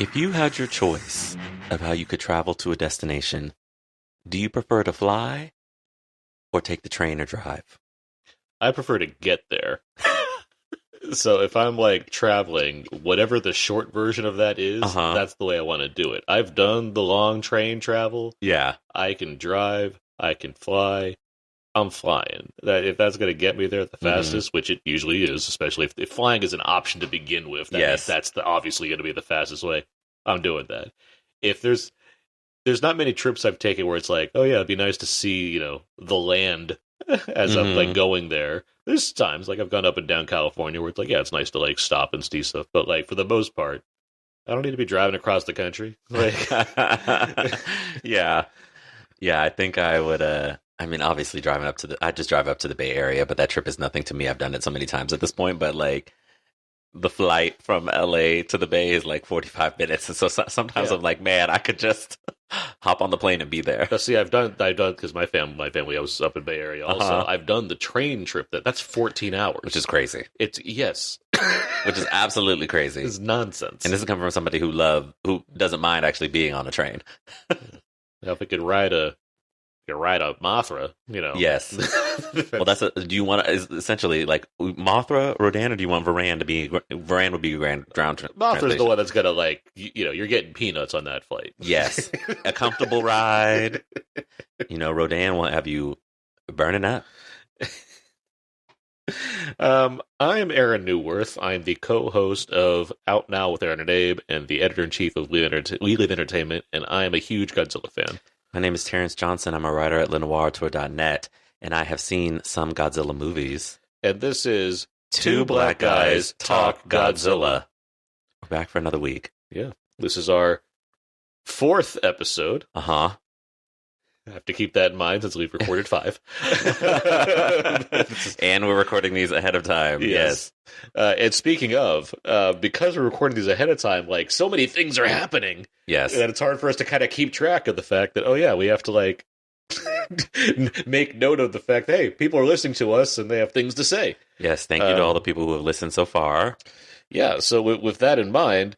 If you had your choice of how you could travel to a destination, do you prefer to fly or take the train or drive? I prefer to get there. So if I'm like traveling, whatever the short version of that is, that's the way I want to do it. I've done the long train travel. Yeah. I can drive. I can fly. I'm flying. If that's going to get me there the fastest, which it usually is, especially if flying is an option to begin with, that means that's obviously going to be the fastest way. I'm doing that. If there's not many trips I've taken where it's like, oh yeah, it'd be nice to see, the land as I'm like going there. There's times like I've gone up and down California where it's like, yeah, it's nice to like stop and see stuff. But like for the most part, I don't need to be driving across the country. Like, yeah. I think I would. Obviously driving I just drive up to the Bay Area, but that trip is nothing to me. I've done it so many times at this point. But like the flight from LA to the Bay is like 45 minutes, and so sometimes I'm like, man, I could just hop on the plane and be there. See, I've done because my family, I was up in Bay Area also. I've done the train trip that's 14 hours, which is crazy. Which is absolutely crazy. It's nonsense. And this is coming from somebody who doesn't mind actually being on a train. Now, if I could ride a Mothra, Yes. Well, do you want essentially like Mothra, Rodan, or do you want Varan to be? Varan would be your ground Mothra's the one that's gonna like you're getting peanuts on that flight. Yes, a comfortable ride. Rodan will have you burning up. I am Aaron Neuwirth. I'm the co-host of Out Now with Aaron and Abe and the editor-in-chief of We Live Entertainment, and I am a huge Godzilla fan. My name is Terence Johnson. I'm a writer at lenoirtour.net, and I have seen some Godzilla movies. And this is Two Black Guys Talk Godzilla. We're back for another week. Yeah. This is our 4th episode. Uh-huh. I have to keep that in mind since we've recorded 5. And we're recording these ahead of time. Yes. And speaking of, because we're recording these ahead of time, like so many things are happening. Yes. That it's hard for us to kind of keep track of the fact that, we have to like make note of the fact that, hey, people are listening to us and they have things to say. Yes. Thank you to all the people who have listened so far. Yeah. So with that in mind,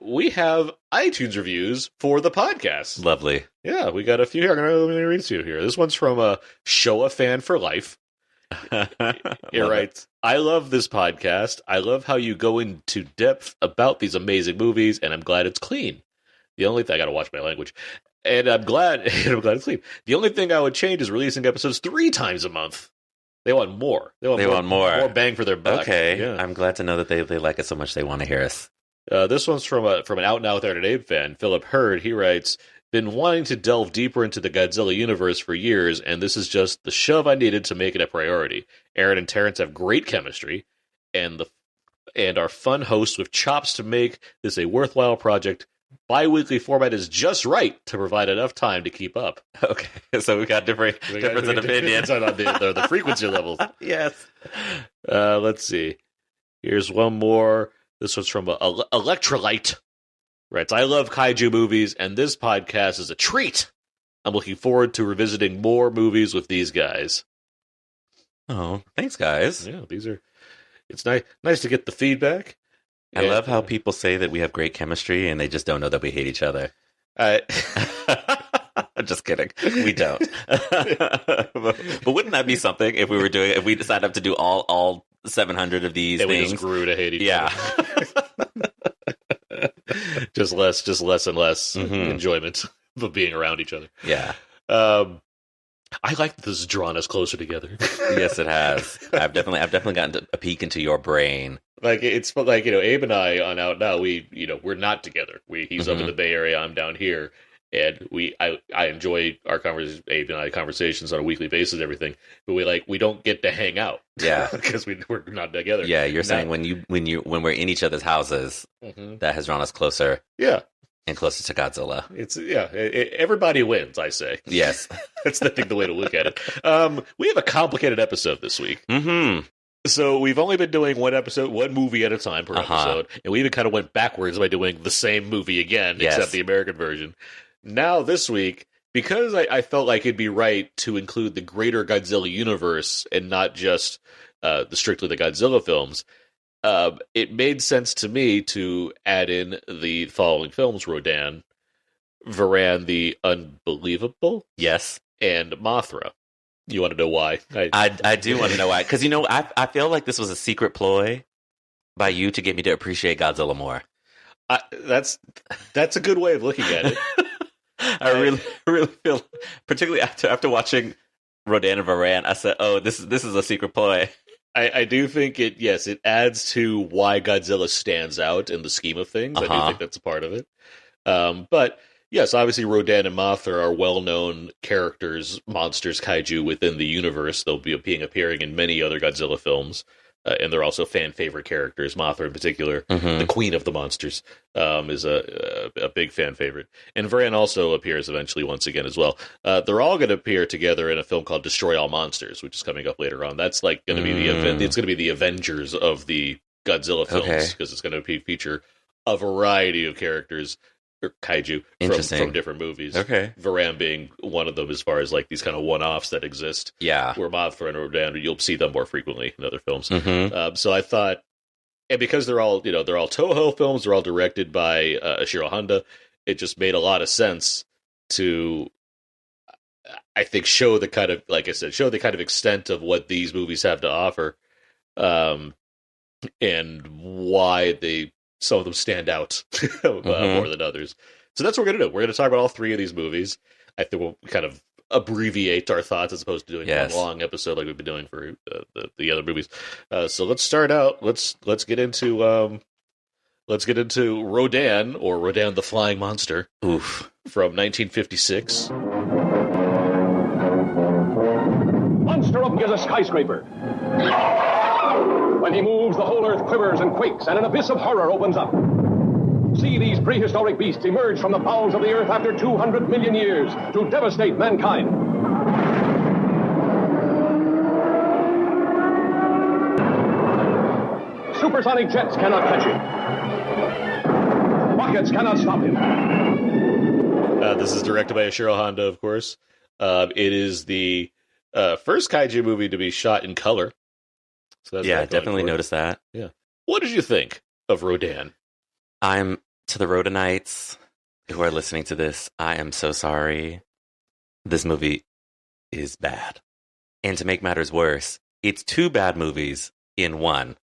we have iTunes reviews for the podcast. Lovely. Yeah, we got a few here. Let me read to you here. This one's from Showa Fan for Life. It writes, I love this podcast. I love how you go into depth about these amazing movies, and I'm glad it's clean. The only thing I got to watch my language, and I'm glad it's clean. The only thing I would change is releasing episodes 3 times a month. They want more. They want more. More bang for their buck. Okay, yeah. I'm glad to know that they like it so much they want to hear us. This one's from an Out Now with Aaron and Abe fan, Philip Hurd. He writes, been wanting to delve deeper into the Godzilla universe for years, and this is just the shove I needed to make it a priority. Aaron and Terrence have great chemistry, and are fun hosts with chops to make this a worthwhile project. Bi-weekly format is just right to provide enough time to keep up. Okay, so we got different in opinion on the frequency levels. Yes. Let's see. Here's one more. This one's from Electrolyte. Right, I love kaiju movies, and this podcast is a treat. I'm looking forward to revisiting more movies with these guys. Oh, thanks, guys. Yeah, it's nice to get the feedback. I love how people say that we have great chemistry, and they just don't know that we hate each other. I'm just kidding. We don't. but wouldn't that be something if we decided up to do all 700 of these things? We just grew to hate each other. just less and less enjoyment of being around each other. Yeah. I like that this has drawn us closer together. Yes, it has. I've definitely gotten a peek into your brain. Like it's like Abe and I on Out Now. We're not together. He's up in the Bay Area. I'm down here. And I enjoy our Abe and I conversations on a weekly basis and everything, but we don't get to hang out. Yeah. Because we're not together. Yeah, you're saying when we're in each other's houses, that has drawn us closer. Yeah. And closer to Godzilla. Everybody wins, I say. Yes. That's I think the way to look at it. We have a complicated episode this week. Mm-hmm. So we've only been doing one movie at a time per episode, and we even kind of went backwards by doing the same movie again, except the American version. Now this week, because I felt like it'd be right to include the greater Godzilla universe and not just strictly the Godzilla films, it made sense to me to add in the following films: Rodan, Varan the Unbelievable, yes, and Mothra. You want to know why? I do want to know why. Because, I feel like this was a secret ploy by you to get me to appreciate Godzilla more. That's a good way of looking at it. I really feel, particularly after watching Rodan and Varan, I said, "Oh, this is a secret ploy." I do think it adds to why Godzilla stands out in the scheme of things. I do think that's a part of it. But yes, obviously Rodan and Mothra are well-known characters, monsters, kaiju within the universe. They'll be appearing in many other Godzilla films. And they're also fan-favorite characters. Mothra, in particular, the queen of the monsters, is a big fan favorite. And Varan also appears eventually once again as well. They're all going to appear together in a film called Destroy All Monsters, which is coming up later on. That's like going to be the event. It's going to be the Avengers of the Godzilla films, because it's going to feature a variety of characters, or kaiju, from different movies. Okay. Varan being one of them, as far as like these kind of one-offs that exist. Yeah. Where Mothra and Rodan, you'll see them more frequently in other films. So I thought, and because they're all Toho films, they're all directed by Ashiro Honda, it just made a lot of sense to, I think, show the kind of, like I said, show the kind of extent of what these movies have to offer, and why some of them stand out more than others. So that's what we're going to do. We're going to talk about all three of these movies. I think we'll kind of abbreviate our thoughts as opposed to doing one long episode like we've been doing for the other movies. So let's start out. Let's get into Rodan, or Rodan the Flying Monster. Oof. From 1956. Monster of is a skyscraper. When he moves, the whole earth quivers and quakes, and an abyss of horror opens up. See these prehistoric beasts emerge from the bowels of the earth after 200 million years to devastate mankind. Supersonic jets cannot catch him. Rockets cannot stop him. This is directed by Ashiro Honda, of course. It is the first kaiju movie to be shot in color. So that's definitely noticed that. Yeah. What did you think of Rodan? To the Rodanites who are listening to this, I am so sorry. This movie is bad. And to make matters worse, it's two bad movies in one.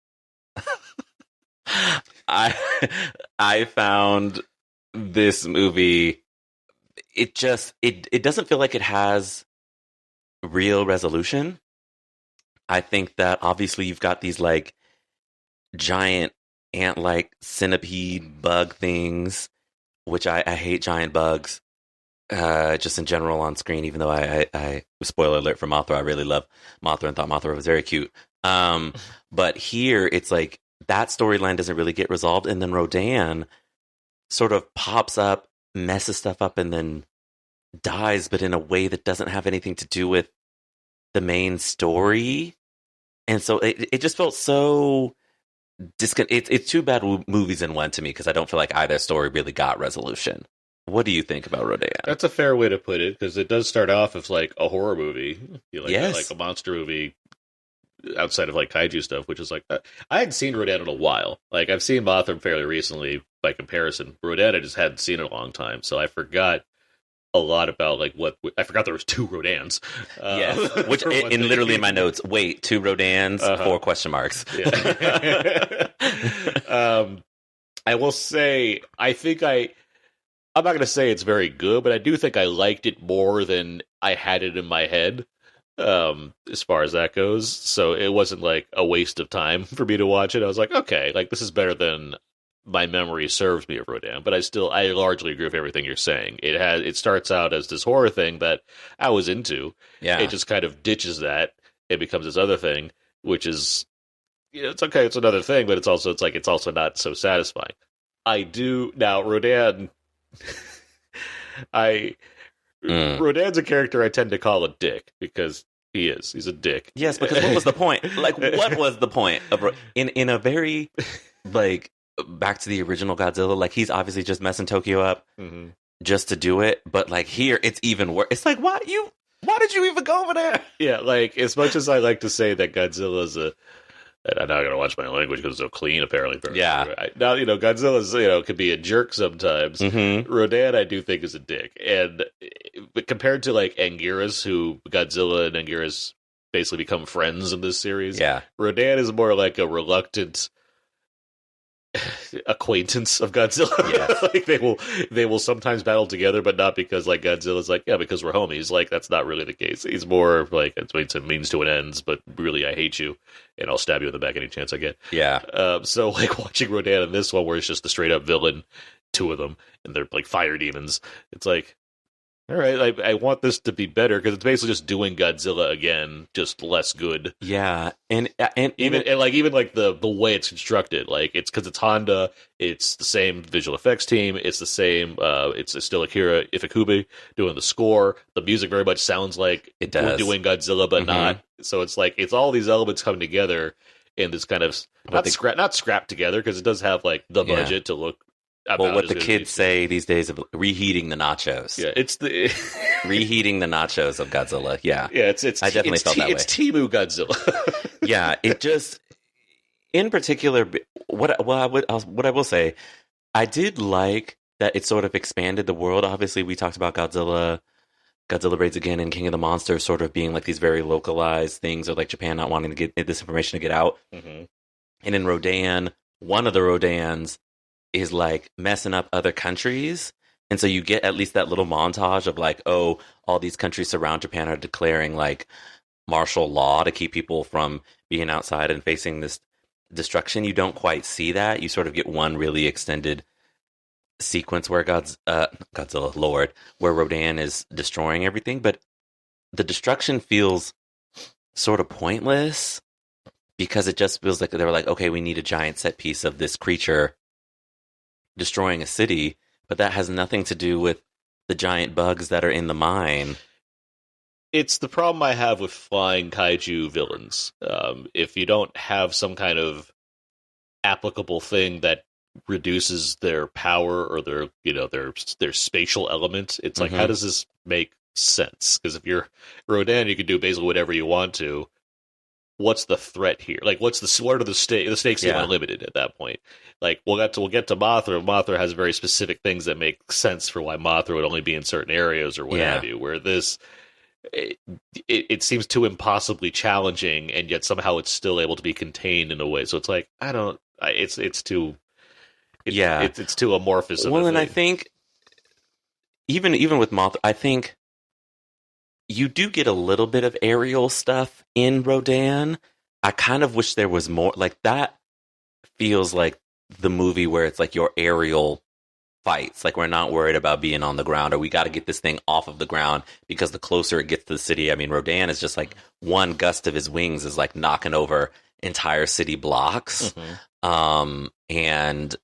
I found this movie, it doesn't feel like it has real resolution. I think that obviously you've got these like giant ant-like centipede bug things, which I hate giant bugs, just in general on screen, even though I spoiler alert for Mothra, I really love Mothra and thought Mothra was very cute. But here it's like that storyline doesn't really get resolved, and then Rodan sort of pops up, messes stuff up, and then dies, but in a way that doesn't have anything to do with the main story. And so it just felt so it's two bad movies in one to me, because I don't feel like either story really got resolution. What do you think about Rodan? That's a fair way to put it, because it does start off as like a horror movie, yes, like a monster movie outside of like kaiju stuff, which is like I hadn't seen Rodan in a while. Like I've seen Mothra fairly recently by comparison. Rodan I just hadn't seen in a long time, so I forgot a lot about like what I forgot there was two Rodans. Yes, which in literally in my notes. Wait, two Rodans? 4 question marks. Yeah. I will say, I'm not going to say it's very good, but I do think I liked it more than I had it in my head, as far as that goes. So it wasn't like a waste of time for me to watch it. I was like, okay, like this is better than my memory serves me of Rodan. But I largely agree with everything you're saying. It starts out as this horror thing that I was into. Yeah. It just kind of ditches that. It becomes this other thing, which is, it's okay, it's another thing, but it's also not so satisfying. Rodan, Rodan's a character I tend to call a dick, because he's a dick. Yes, because what was the point? Like, what was the point of in a very like back to the original Godzilla? Like, he's obviously just messing Tokyo up just to do it, but like here it's even worse. It's like, why did you even go over there? Yeah, like as much as I like to say that Godzilla's And I'm not going to watch my language because it's so clean, apparently. Yeah. Now, Godzilla's, could be a jerk sometimes. Mm-hmm. Rodan, I do think, is a dick. But compared to, like, Anguirus, who Godzilla and Anguirus basically become friends in this series, Rodan is more like a reluctant acquaintance of Godzilla. Yes. Like, they will sometimes battle together, but not because, like, Godzilla's like, yeah, because we're homies. Like, that's not really the case. He's more like, it's a means to an ends, but really, I hate you, and I'll stab you in the back any chance I get. Yeah. So, like, watching Rodan in this one, where it's just the straight up villain, two of them, and they're like fire demons. It's like, all right, I want this to be better because it's basically just doing Godzilla again, just less good. Yeah, and even the way it's constructed, like it's because it's Honda, it's the same visual effects team, it's the same. It's still Akira Ifukube doing the score. The music very much sounds like it does. We're doing Godzilla, but not. So it's like it's all these elements coming together in this kind of not scrapped together because it does have like the budget to look. Well, what the kids say these days of reheating the nachos. Yeah, it's the reheating the nachos of Godzilla. Yeah, yeah. It's I definitely felt that way. It's Temu Godzilla. Yeah, it just in particular. What I will say, I did like that it sort of expanded the world. Obviously, we talked about Godzilla Raids Again, and King of the Monsters sort of being like these very localized things, or like Japan not wanting to get this information to get out. Mm-hmm. And in Rodan, one of the Rodans is like messing up other countries. And so you get at least that little montage of like, oh, all these countries surround Japan are declaring like martial law to keep people from being outside and facing this destruction. You don't quite see that. You sort of get one really extended sequence where Godzilla Lord, where Rodan is destroying everything. But the destruction feels sort of pointless because it just feels like they were like, okay, we need a giant set piece of this creature destroying a city, but that has nothing to do with the giant bugs that are in the mine. It's the problem I have with flying kaiju villains. If you don't have some kind of applicable thing that reduces their power or their spatial element, it's like, how does this make sense? Because if you're Rodan, you can do basically whatever you want to. What's the threat here? Like, what are the stakes? The stakes seem unlimited at that point. Like, we'll get to Mothra. Mothra has very specific things that make sense for why Mothra would only be in certain areas or what have you. Where this, it seems too impossibly challenging, and yet somehow it's still able to be contained in a way. So it's like, it's too amorphous. Well, and I think even with Mothra, I think you do get a little bit of aerial stuff in Rodan. I kind of wish there was more. Like, that feels like the movie where it's like your aerial fights. Like, we're not worried about being on the ground, or we got to get this thing off of the ground, because the closer it gets to the city, I mean, Rodan is just like one gust of his wings is like knocking over entire city blocks. And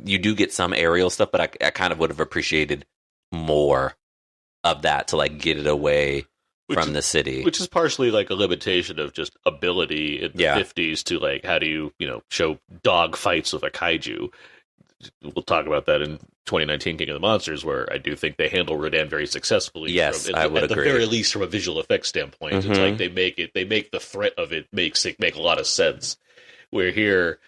you do get some aerial stuff, but I kind of would have appreciated more of that to like get it away from the city, which is partially like a limitation of just ability in the 50s to like, how do you show dog fights with a kaiju. We'll talk about that in 2019 King of the Monsters, where I do think they handle Rodan very successfully. Yes, I would agree. At the very least, from a visual effects standpoint, it's like they make the threat of it make a lot of sense. Where here,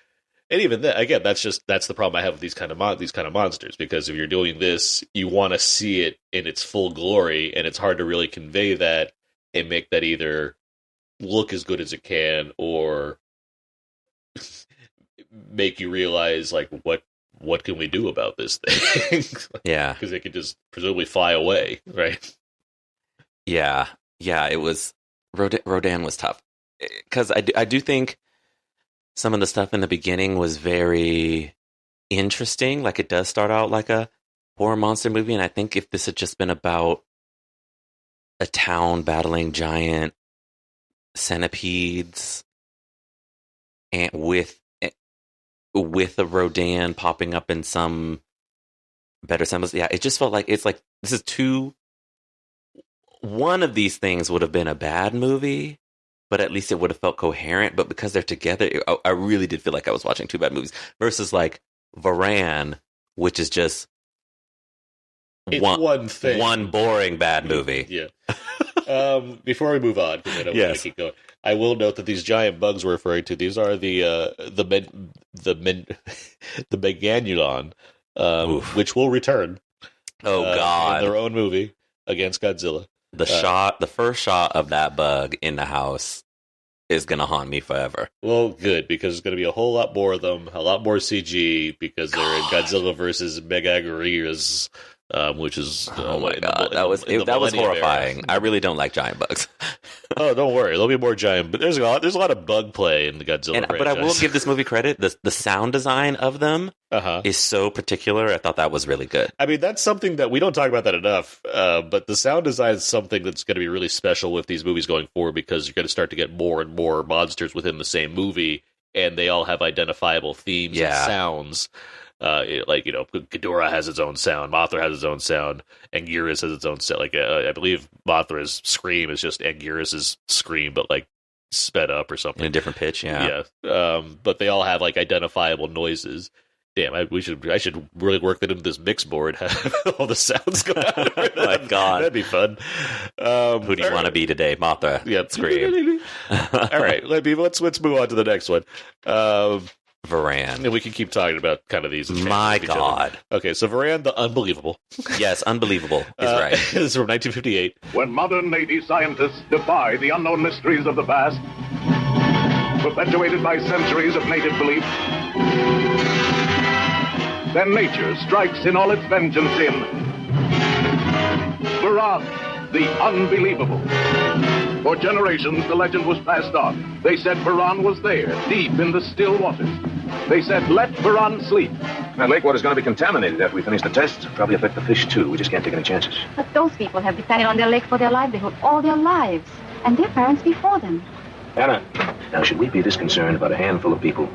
and even that, again, that's the problem I have with these kind of monsters, because if you're doing this, you want to see it in its full glory, and it's hard to really convey that and make that either look as good as it can or make you realize like what can we do about this thing? Yeah, because it could just presumably fly away, right? Yeah, it was Rodan was tough, because I do think some of the stuff in the beginning was very interesting. Like, it does start out like a horror monster movie, and I think if this had just been about a town battling giant centipedes and with a Rodan popping up in some better semblance, it just felt like it's like this is one of these things would have been a bad movie, but at least it would have felt coherent. But because they're together, I really did feel like I was watching two bad movies versus like Varan, which is just It's one thing. One boring bad movie. Yeah. Before we move on, because I don't want to keep going, I will note that these giant bugs we're referring to, these are the Meganulon, which will return. Oh God! In their own movie against Godzilla. The first shot of that bug in the house is gonna haunt me forever. Well, good, because there's gonna be a whole lot more of them, a lot more CG, because they're in Godzilla versus Megaguirus. Which is oh my God, that was horrifying. I really don't like giant bugs. Oh, don't worry, there'll be more giant. But there's a lot of bug play in the Godzilla franchise. But I will give this movie credit. The sound design of them is so particular. I thought that was really good. I mean, that's something that we don't talk about that enough. But the sound design is something that's going to be really special with these movies going forward, because you're going to start to get more and more monsters within the same movie, and they all have identifiable themes and sounds. Ghidorah has its own sound, Mothra has its own sound, Anguirus has its own sound. I believe Mothra's scream is just Anguirus's scream, but like sped up or something in a different pitch. Yeah. But they all have like identifiable noises. Damn, I should really work that into this mix board. Have all the sounds go out. Oh my God, that'd be fun. Who do you want to be today, Mothra? Yep, scream. All right, let's move on to the next one. Varan. And we can keep talking about kind of these. My God. Okay, so Varan the Unbelievable. Yes, Unbelievable is right. This is from 1958. When modern Navy scientists defy the unknown mysteries of the past, perpetuated by centuries of native belief, then nature strikes in all its vengeance in Varan the Unbelievable. For generations, the legend was passed on. They said Varan was there, deep in the still waters. They said, let Varan sleep. That lake water's going to be contaminated after we finish the tests. Probably affect the fish, too. We just can't take any chances. But those people have depended on their lake for their livelihood all their lives, and their parents before them. Anna, now should we be this concerned about a handful of people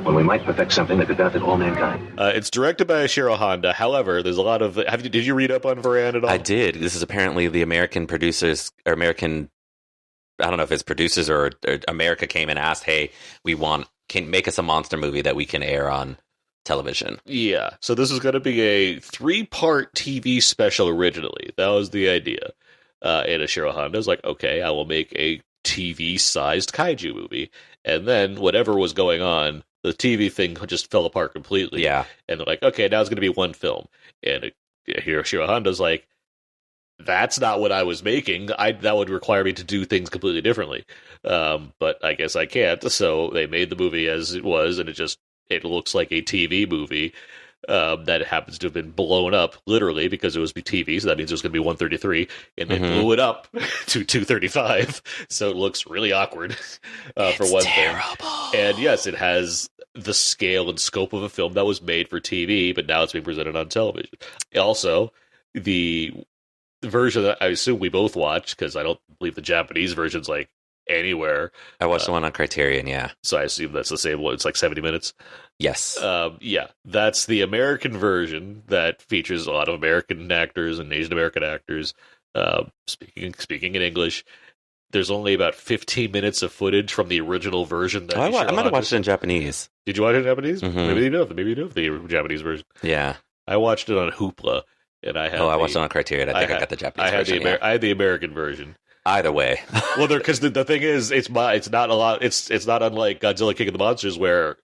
when we might perfect something that could benefit all mankind? It's directed by Ishiro Honda. However, there's a lot of... Did you read up on Varan at all? I did. This is apparently the American producers, or American... I don't know if it's producers or America came and asked, hey, can make us a monster movie that we can air on television. Yeah. So this is going to be a 3-part TV special originally. That was the idea. And Ishiro Honda was like, okay, I will make a TV-sized kaiju movie. And then whatever was going on, the TV thing just fell apart completely. Yeah. And they're like, okay, now it's going to be one film. And Ishiro Honda's like, that's not what I was making. That would require me to do things completely differently. But I guess I can't. So they made the movie as it was, and it looks like a TV movie that happens to have been blown up, literally, because it was TV, so that means it was going to be 133, and they blew it up to 235, so it looks really awkward for one terrible. thing. And yes, it has the scale and scope of a film that was made for TV, but now it's being presented on television. Also, the version that I assume we both watched, because I don't believe the Japanese version's like anywhere. I watched the one on Criterion, yeah. So I assume that's the same one. It's like 70 minutes. Yes. Yeah, that's the American version that features a lot of American actors and Asian American actors speaking in English. There's only about 15 minutes of footage from the original version. That I might have watched it in Japanese. Did you watch it in Japanese? Mm-hmm. Maybe you know the Japanese version. Yeah. I watched it on Hoopla. And I watched it on Criterion. I got the Japanese version. I had the American version. Either way. Well, because the thing is, it's not a lot. It's not unlike Godzilla King of the Monsters, where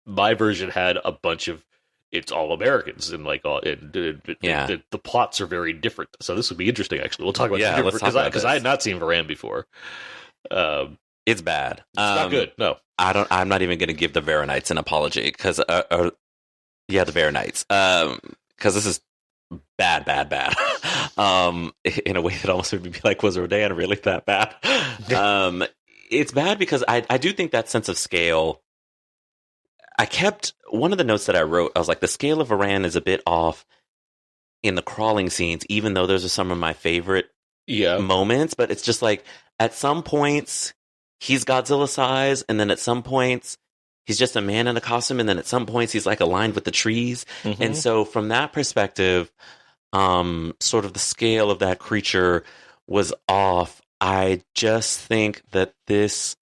my version had a bunch of it's all Americans and like the plots are very different. So this would be interesting. Actually, we'll talk about because I had not seen Varan before. It's bad. It's not good. No, I'm not even going to give the Varanites an apology because the Varanites because this is bad. In a way that almost would be like, was Rodan really that bad? It's bad because I do think that sense of scale. I kept one of the notes that I wrote. I was like, the scale of Varan is a bit off in the crawling scenes, even though those are some of my favorite moments. But it's just like at some points he's Godzilla size, and then at some points he's just a man in a costume, and then at some points he's like aligned with the trees. Mm-hmm. And so from that perspective, sort of the scale of that creature was off. I just think that this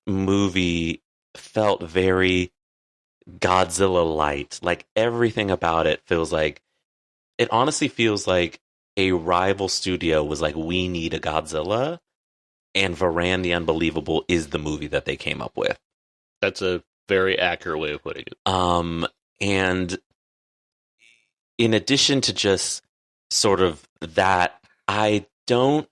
movie felt very Godzilla light. Like everything about it feels like it honestly feels like a rival studio was like, we need a Godzilla, and Varan the Unbelievable is the movie that they came up with. That's a very accurate way of putting it. And in addition to just sort of that, I don't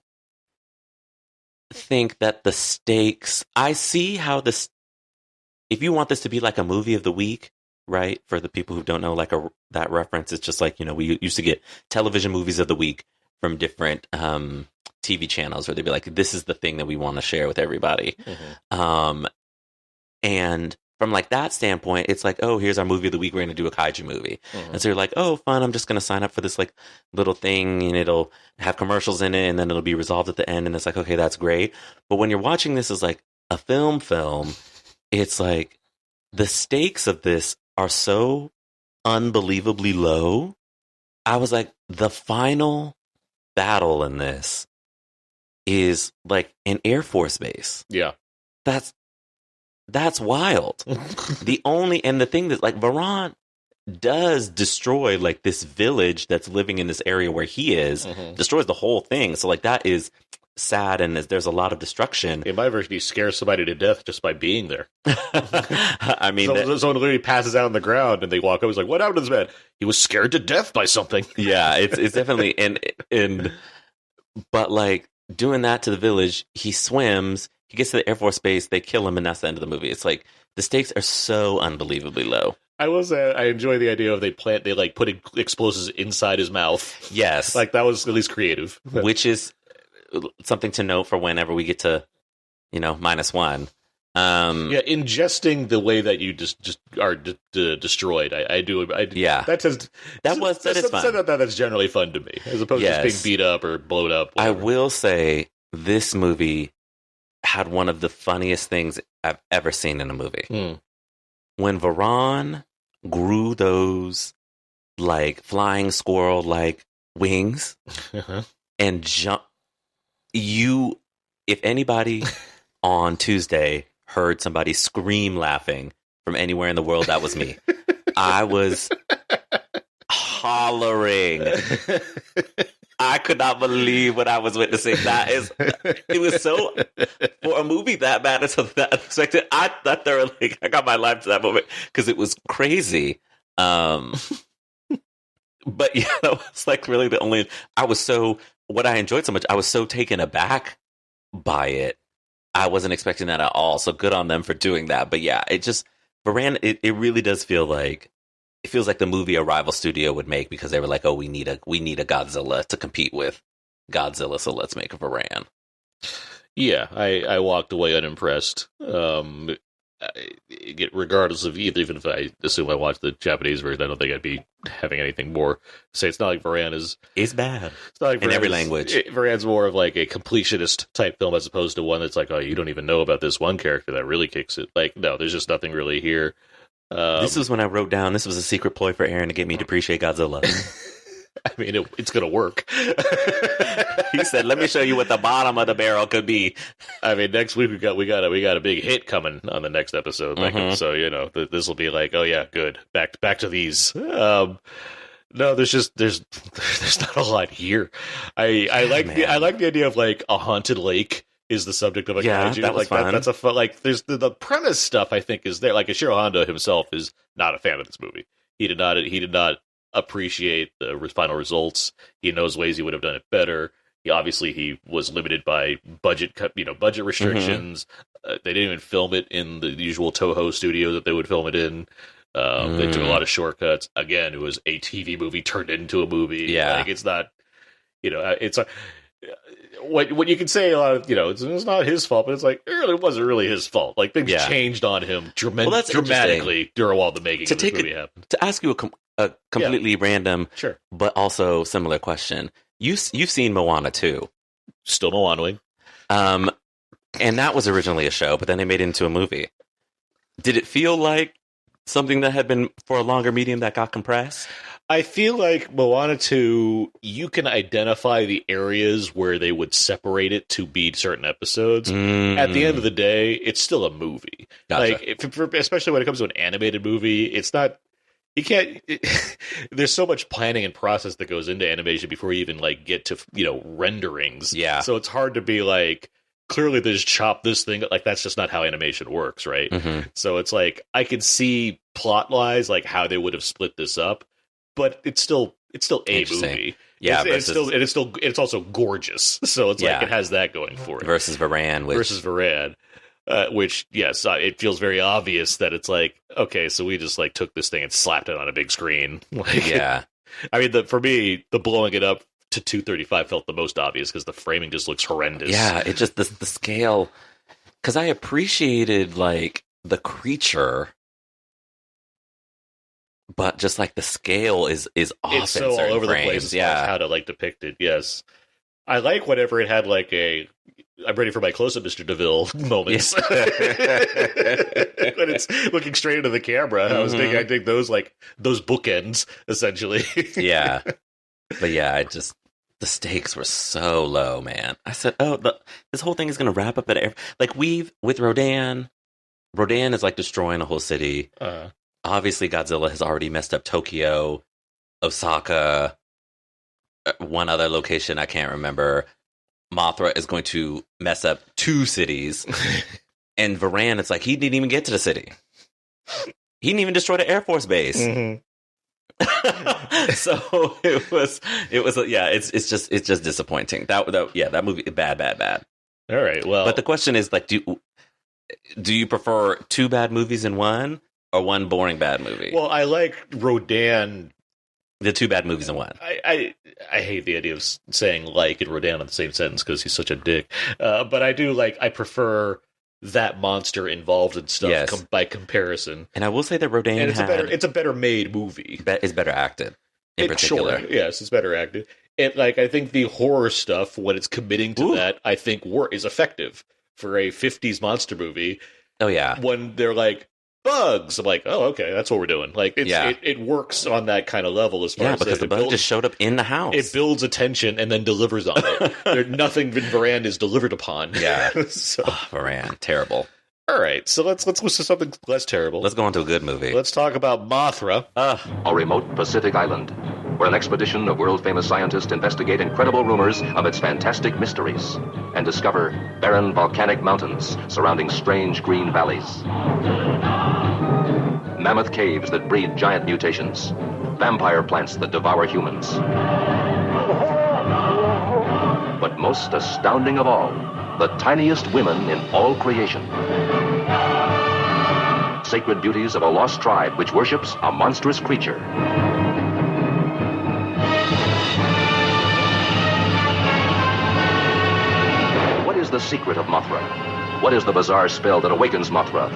think that the stakes, I see how this, if you want this to be like a movie of the week, right? For the people who don't know, like that reference, it's just like, we used to get television movies of the week from different TV channels where they'd be like, this is the thing that we want to share with everybody. Mm-hmm. And from like that standpoint, it's like, oh, here's our movie of the week. We're going to do a kaiju movie. Mm-hmm. And so you're like, oh, fun. I'm just going to sign up for this like little thing, and it'll have commercials in it, and then it'll be resolved at the end. And it's like, okay, that's great. But when you're watching this as like a film, it's like the stakes of this are so unbelievably low. I was like, the final battle in this is like an Air Force base. Yeah. That's wild. The thing that like Varan does destroy like this village that's living in this area where he is, destroys the whole thing. So like that is sad, and there's a lot of destruction. In my version, he scares somebody to death just by being there. I mean, someone literally passes out on the ground, and they walk up. He's like, "What happened to this man? He was scared to death by something." Yeah, it's definitely but like doing that to the village, he swims. He gets to the Air Force Base, they kill him, and that's the end of the movie. It's like the stakes are so unbelievably low. I enjoy the idea of they like putting explosives inside his mouth. Yes, like that was at least creative, which is something to note for whenever we get to -1. Ingesting the way that you just are destroyed. I do. Yeah, that's generally fun to me, as opposed to just being beat up or blown up. Whatever. I will say this movie had one of the funniest things I've ever seen in a movie. When Varan grew those like flying squirrel like wings and jump, if anybody on Tuesday heard somebody scream laughing from anywhere in the world, that was me. I was hollering. I could not believe what I was witnessing. It was so, for a movie that bad until that unexpected, I got my life to that moment because it was crazy. But yeah, that was like really the only, what I enjoyed so much, I was so taken aback by it. I wasn't expecting that at all. So good on them for doing that. But yeah, Varan, it really does feel like, it feels like the movie a rival studio would make because they were like, oh, we need a Godzilla to compete with Godzilla, so let's make a Varan. Yeah, I walked away unimpressed. Regardless of even if I assume I watched the Japanese version, I don't think I'd be having anything more to say. It's not like Varan is... It's bad. It's not like in every language. Varan's more of like a completionist type film as opposed to one that's like, oh, you don't even know about this one character that really kicks it. Like, no, there's just nothing really here. This was when I wrote down, this was a secret ploy for Aaron to get me to appreciate Godzilla. I mean, it's going to work. He said, let me show you what the bottom of the barrel could be. I mean, next week we got a big hit coming on the next episode. So, this will be like, oh yeah, good. Back to these. No, there's not a lot here. I like the idea of like a haunted lake is the subject of a kaiju. That was fun. That's a fun, like there's the premise stuff I think is there. Like Ishiro Honda himself is not a fan of this movie. He did not appreciate the final results. He knows ways he would have done it better. He was limited by budget restrictions. They didn't even film it in the usual Toho studio that they would film it in. They took a lot of shortcuts. Again, it was a TV movie turned into a movie. Yeah, like it's not. It's a. What you can say a lot of, it's not his fault, but it's like, it really wasn't really his fault. Like, things changed on him dramatically while the making of this movie happened. To ask you a completely random, sure, but also similar question. You've seen Moana 2. Still Moana-ing. And that was originally a show, but then they made it into a movie. Did it feel like something that had been for a longer medium that got compressed? I feel like Moana 2, you can identify the areas where they would separate it to be certain episodes. At the end of the day, it's still a movie. Gotcha. Like, especially when it comes to an animated movie, it's not you can't. There's so much planning and process that goes into animation before you even like get to renderings. Yeah. So it's hard to be like, clearly they just chop this thing. Like that's just not how animation works, right? Mm-hmm. So it's like I could see plot wise like how they would have split this up, but it's still a movie. Yeah, it's also gorgeous. So it's like it has that going for it. Versus Varan, which yes, it feels very obvious that it's like, okay, so we just like took this thing and slapped it on a big screen. Like, yeah, I mean, for me, the blowing it up to 235 felt the most obvious because the framing just looks horrendous. Yeah, it just the scale. Because I appreciated like the creature, but just like the scale is off. It's so all over frames. the place. Yeah, how to like depict it. Yes, I like whenever it had like a "I'm ready for my close-up, Mr. DeVille" moments. When it's looking straight into the camera, I think those bookends essentially. Yeah, but yeah, the stakes were so low, man. I said, this whole thing is going to wrap up at with Rodan. Rodan is like destroying a whole city. Obviously, Godzilla has already messed up Tokyo, Osaka, one other location I can't remember. Mothra is going to mess up 2 cities. And Varan, it's like he didn't even get to the city. He didn't even destroy the Air Force base. Mm-hmm. So it was it's just disappointing. That movie bad. All right, well, but the question is like, do you prefer 2 bad movies in one or one boring bad movie? Well, I like Rodan. The 2 bad movies in one. I hate the idea of saying like and Rodan in the same sentence because he's such a dick. But I prefer that monster involved in stuff by comparison. And I will say that Rodan it's a better made movie. It's better acted in particular. Sure, yes, it's better acted. I think the horror stuff, when it's committing to that, I think is effective for a 50s monster movie. Oh yeah. When they're like, bugs, I'm like, oh, okay, that's what we're doing. Like, it works on that kind of level as far as because the bug just showed up in the house. It builds attention and then delivers on it. Nothing in Varan is delivered upon. Yeah, Varan, terrible. All right, so let's listen to something less terrible. Let's go on to a good movie. Let's talk about Mothra. A remote Pacific island, where an expedition of world-famous scientists investigate incredible rumors of its fantastic mysteries and discover barren volcanic mountains surrounding strange green valleys, mammoth caves that breed giant mutations, vampire plants that devour humans. But most astounding of all, the tiniest women in all creation. Sacred beauties of a lost tribe which worships a monstrous creature. What is the secret of Mothra? What is the bizarre spell that awakens Mothra?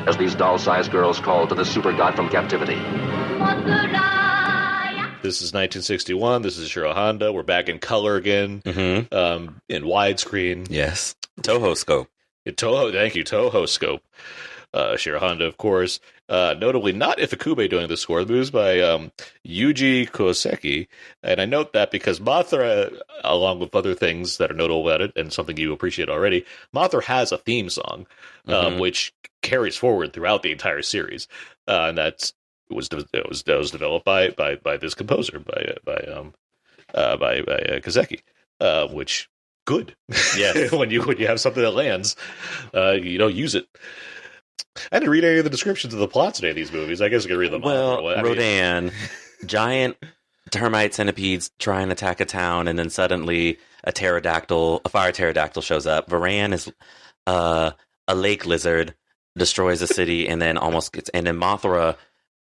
As these doll-sized girls call to the super god from captivity. This is 1961. This is Shiro Honda. We're back in color again, in widescreen. Yes, Toho scope. Thank you, Toho scope. Shiro Honda, of course. Notably not Ifukube doing the score. The movie is by Yuji Koseki. And I note that because Mothra, along with other things that are notable about it, and something you appreciate already, Mothra has a theme song, which carries forward throughout the entire series. And that was developed by this composer, by Koseki, which good. Yes. when you have something that lands, use it. I didn't read any of the descriptions of the plots of any of these movies. I guess I could read them. Rodan, giant termite centipedes try and attack a town, and then suddenly a fire pterodactyl shows up. Varan is a lake lizard, destroys a city, and then and then Mothra.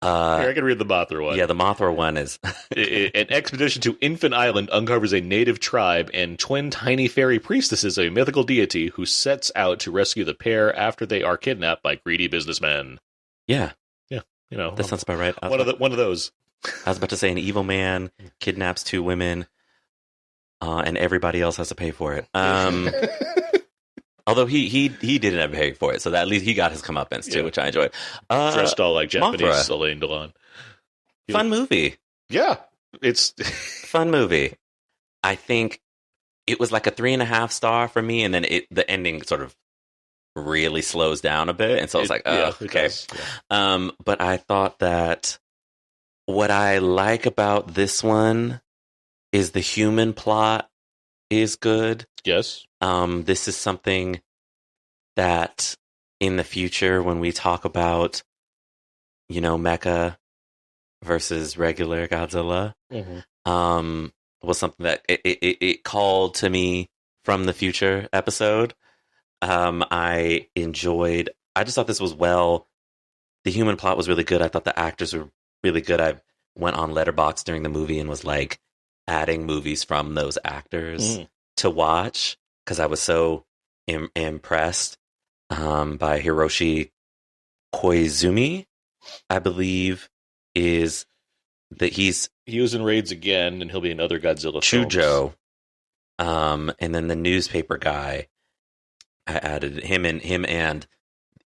Here, I can read the Mothra one. Yeah, the Mothra one is... An expedition to Infant Island uncovers a native tribe and twin tiny fairy priestesses of a mythical deity who sets out to rescue the pair after they are kidnapped by greedy businessmen. Yeah. Yeah, that sounds about right. One of those. I was about to say an evil man kidnaps 2 women, and everybody else has to pay for it. Although he didn't have to pay for it, so that at least he got his comeuppance too, which I enjoyed. Dressed all like Japanese Mothra. Alain Delon. Fun movie. Yeah, it's fun movie. I think it was like a 3.5 star for me, and then the ending sort of really slows down a bit, and so it's like, okay. Does, yeah. But I thought that what I like about this one is the human plot is good. Yes. This is something that in the future, when we talk about, Mecha versus regular Godzilla, was something that it called to me from the future episode. I enjoyed. I just thought this was the human plot was really good. I thought the actors were really good. I went on Letterboxd during the movie and was like adding movies from those actors to watch because I was so impressed by Hiroshi Koizumi, I believe is that he was in Raids again, and he'll be in other Godzilla films. Chujo. And then the newspaper guy, I added him and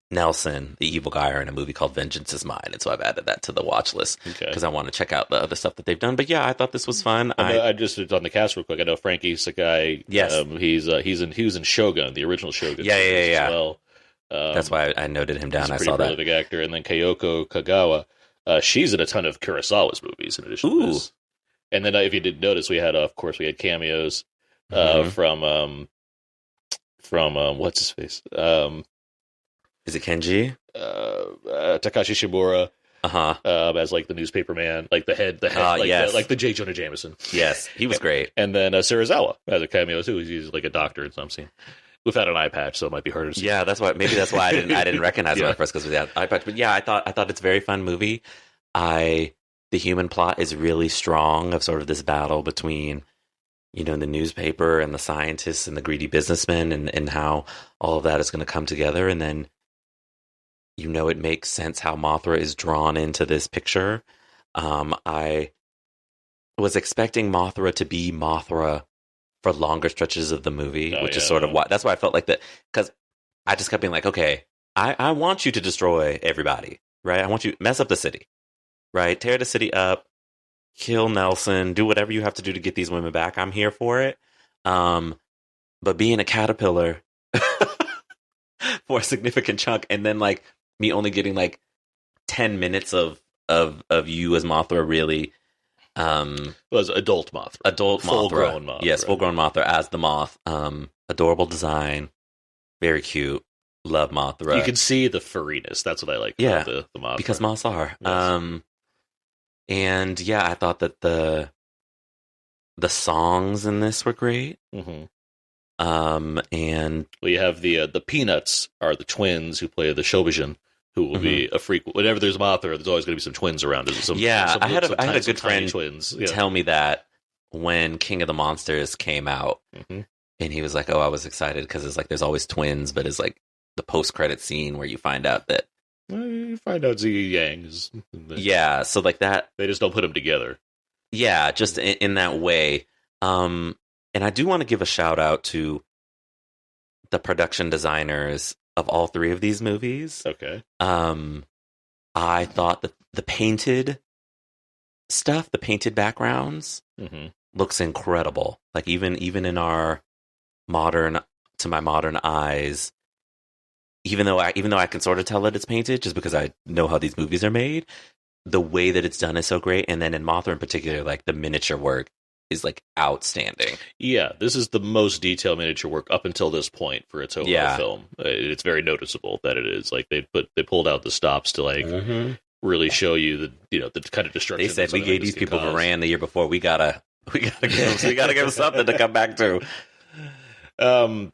Nelson, the evil guy, are in a movie called Vengeance Is Mine, and so I've added that to the watch list because I want to check out the other stuff that they've done. But yeah, I thought this was fun. I just on the cast real quick. I know Frankie Sakai. Yes, he was in Shogun, the original Shogun. Yeah. As well. That's why I noted him down. He's a pretty prolific actor, and then Kyoko Kagawa. She's in a ton of Kurosawa's movies in addition to this. And then if you did notice, we had cameos from what's his face. Is it Kenji? Takashi Shimura. As like the newspaper man, like the head, like the J. Jonah Jameson. Yes, he was great. And then Serizawa has a cameo too. He's like a doctor in some scene. Without an eye patch, so it might be harder to see. Yeah, that's why I didn't recognize him at first because of the eye patch. But yeah, I thought it's a very fun movie. The human plot is really strong of sort of this battle between, the newspaper and the scientists and the greedy businessmen and how all of that is going to come together. And then, it makes sense how Mothra is drawn into this picture. I was expecting Mothra to be Mothra for longer stretches of the movie, which is sort of why. That's why I felt like that, because I just kept being like, okay, I want you to destroy everybody, right? I want you to mess up the city, right? Tear the city up, kill Nelson, do whatever you have to do to get these women back. I'm here for it. But being a caterpillar for a significant chunk, and then like me only getting like 10 minutes of you as Mothra really. Was adult Mothra. Full-grown Mothra. Yes, full-grown Mothra as the moth. Adorable design. Very cute. Love Mothra. You can see the furriness. That's what I like about the Mothra. Because moths are. Yes. And yeah, I thought that the songs in this were great. Mm-hmm. And you have the Peanuts are the twins who play the Shobijin, who will be a freak. Whenever there's Mothra, there's always going to be some twins around. I had a good friend tell me that when King of the Monsters came out, and he was like, "Oh, I was excited because it's like there's always twins, but it's like the post-credit scene where you find out that Ziggy Yang is." So like that, they just don't put them together. Yeah, just in that way. And I do want to give a shout out to the production designers of all three of these movies. Okay. I thought that the painted stuff, the painted backgrounds, looks incredible. Like even in our modern eyes, even though I can sort of tell that it's painted just because I know how these movies are made, the way that it's done is so great. And then in Mothra in particular, like the miniature work is like outstanding. Yeah, this is the most detailed miniature work up until this point for a Toho film. It's very noticeable that it is. Like they pulled out the stops to like really show you the kind of destruction. They said we gave these people Varan the year before. We gotta give them something to come back to. I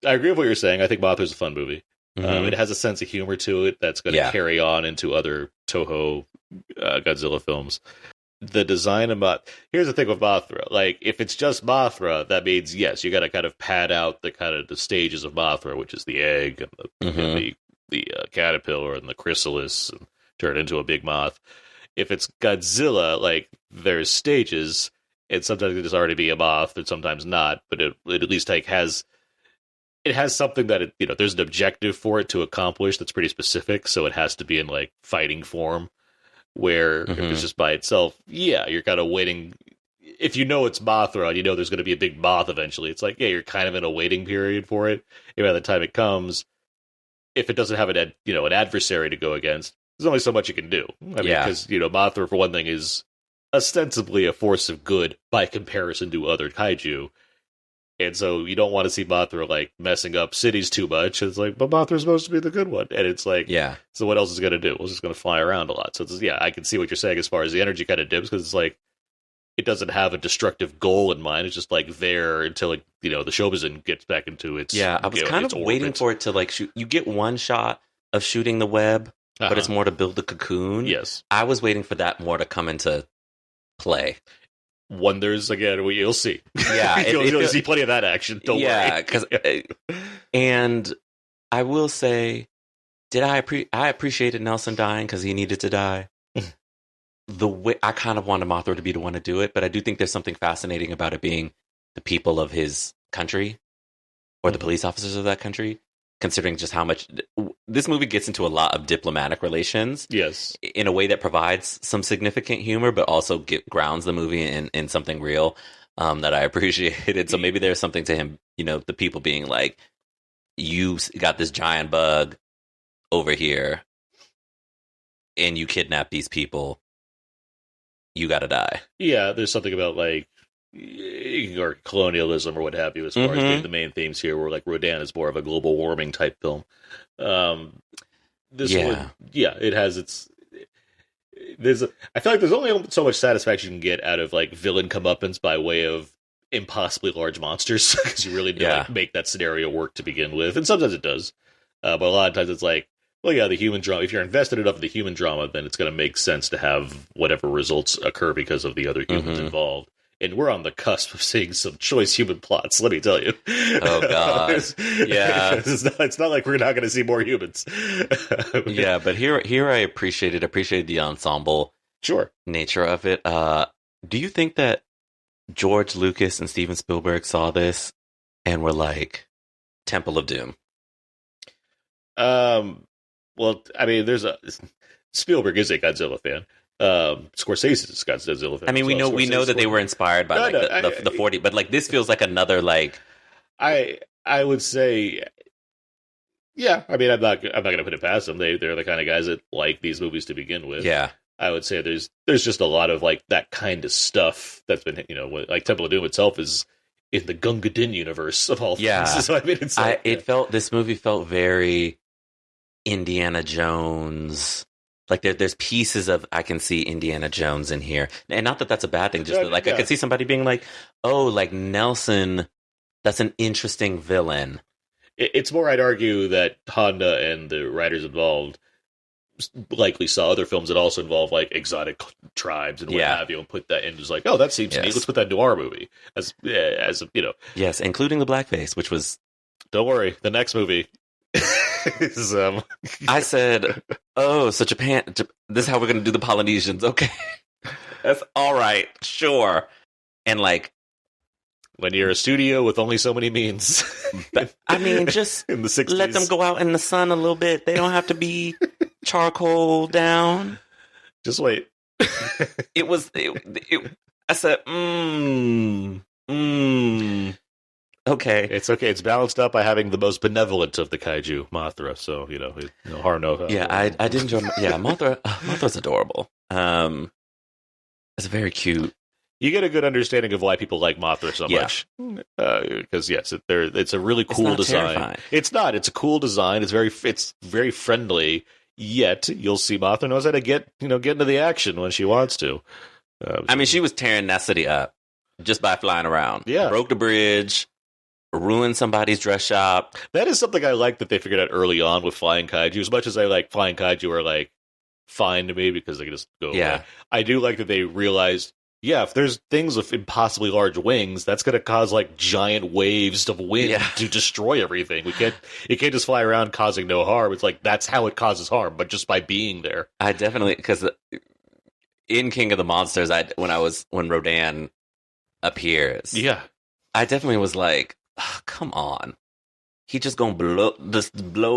agree with what you're saying. I think Mothra's a fun movie. It has a sense of humor to it that's going to carry on into other Toho Godzilla films. The design of here's the thing with Mothra. Like, if it's just Mothra, that means, yes, you got to kind of pad out the stages of Mothra, which is the egg and the caterpillar and the chrysalis, and turn it into a big moth. If it's Godzilla, like, there's stages, and sometimes it just already be a moth, and sometimes not, but it at least has something that there's an objective for it to accomplish that's pretty specific, so it has to be in like fighting form. Where if it's just by itself, you're kind of waiting. If you know it's Mothra, and there's going to be a big moth eventually. It's like, you're kind of in a waiting period for it. And by the time it comes, if it doesn't have an adversary to go against, there's only so much you can do. I mean, because, Mothra, for one thing, is ostensibly a force of good by comparison to other kaiju. And so you don't want to see Mothra, like, messing up cities too much. It's like, but Mothra's supposed to be the good one. And it's like, so what else is going to do? Well, it's just going to fly around a lot. So, I can see what you're saying as far as the energy kind of dips, because it's like, it doesn't have a destructive goal in mind. It's just, like, there until, like, the Shobazin gets back into its I was kind of waiting for it to, like, shoot. You get one shot of shooting the web, but it's more to build the cocoon. Yes. I was waiting for that more to come into play. Wonders again, you'll see. Yeah, you'll see plenty of that action. Don't worry. And I will say, I appreciated Nelson dying because he needed to die. The way I kind of wanted Mothra to be the one to do it, but I do think there's something fascinating about it being the people of his country or the police officers of that country. Considering just how much this movie gets into a lot of diplomatic relations, in a way that provides some significant humor, but also grounds the movie in something real that I appreciated. So maybe there's something to him, the people being like, "You got this giant bug over here, and you kidnap these people. You got to die." Yeah, there's something about like. Or colonialism or what have you, as far as being the main themes here, where like Rodan is more of a global warming type film. This one, it has its. I feel like there's only so much satisfaction you can get out of like villain comeuppance by way of impossibly large monsters, because you really do like make that scenario work to begin with, and sometimes it does, but a lot of times it's like, well, the human drama. If you're invested enough in the human drama, then it's going to make sense to have whatever results occur because of the other humans involved. And we're on the cusp of seeing some choice human plots, let me tell you. Oh, God. It's not like we're not going to see more humans. But here I appreciated the ensemble nature of it. Do you think that George Lucas and Steven Spielberg saw this and were like, Temple of Doom? Well, I mean, Spielberg is a Godzilla fan. Scorsese's Godzilla film. I mean, we know that they were inspired by the 40, but like this feels like another like. I would say, I mean, I'm not going to put it past them. They're the kind of guys that like these movies to begin with. Yeah, I would say there's just a lot of like that kind of stuff that's been like Temple of Doom itself is in the Gunga Din universe of all things. Yeah, so I mean, it's like, this movie felt very Indiana Jones. Like there's pieces of I can see Indiana Jones in here, and not that that's a bad thing. Just I could see somebody being like, "Oh, like Nelson, that's an interesting villain." It's more, I'd argue, that Honda and the writers involved likely saw other films that also involve like exotic tribes and what have you, and put that in. Just like, oh, that seems neat. Let's put that into our movie as Yes, including the blackface, which was. Don't worry, the next movie. I said, "Oh, so Japan. This is how we're going to do the Polynesians." Okay, that's all right, sure. And like, when you're a studio with only so many means, I mean, just in the 60s. Let them go out in the sun a little bit. They don't have to be charcoal down. Just wait. It was. I said, Okay. It's okay. It's balanced up by having the most benevolent of the kaiju, Mothra. So, no harm, no foul. Yeah, I did enjoy. Mothra. Mothra's adorable. It's very cute. You get a good understanding of why people like Mothra so much. Because it's a really cool design. Terrifying. It's not. It's a cool design. It's very friendly. Yet you'll see Mothra knows how to get into the action when she wants to. I mean, she was tearing that city up just by flying around. Yeah, broke the bridge. Ruin somebody's dress shop. That is something I like that they figured out early on with flying kaiju. As much as I like flying kaiju are like fine to me because they can just go away. I do like that they realized, if there's things with impossibly large wings, that's going to cause like giant waves of wind to destroy everything. You can't just fly around causing no harm. It's like that's how it causes harm, but just by being there. I definitely, because in King of the Monsters, when Rodan appears, I definitely was like, oh, come on. He just gonna blow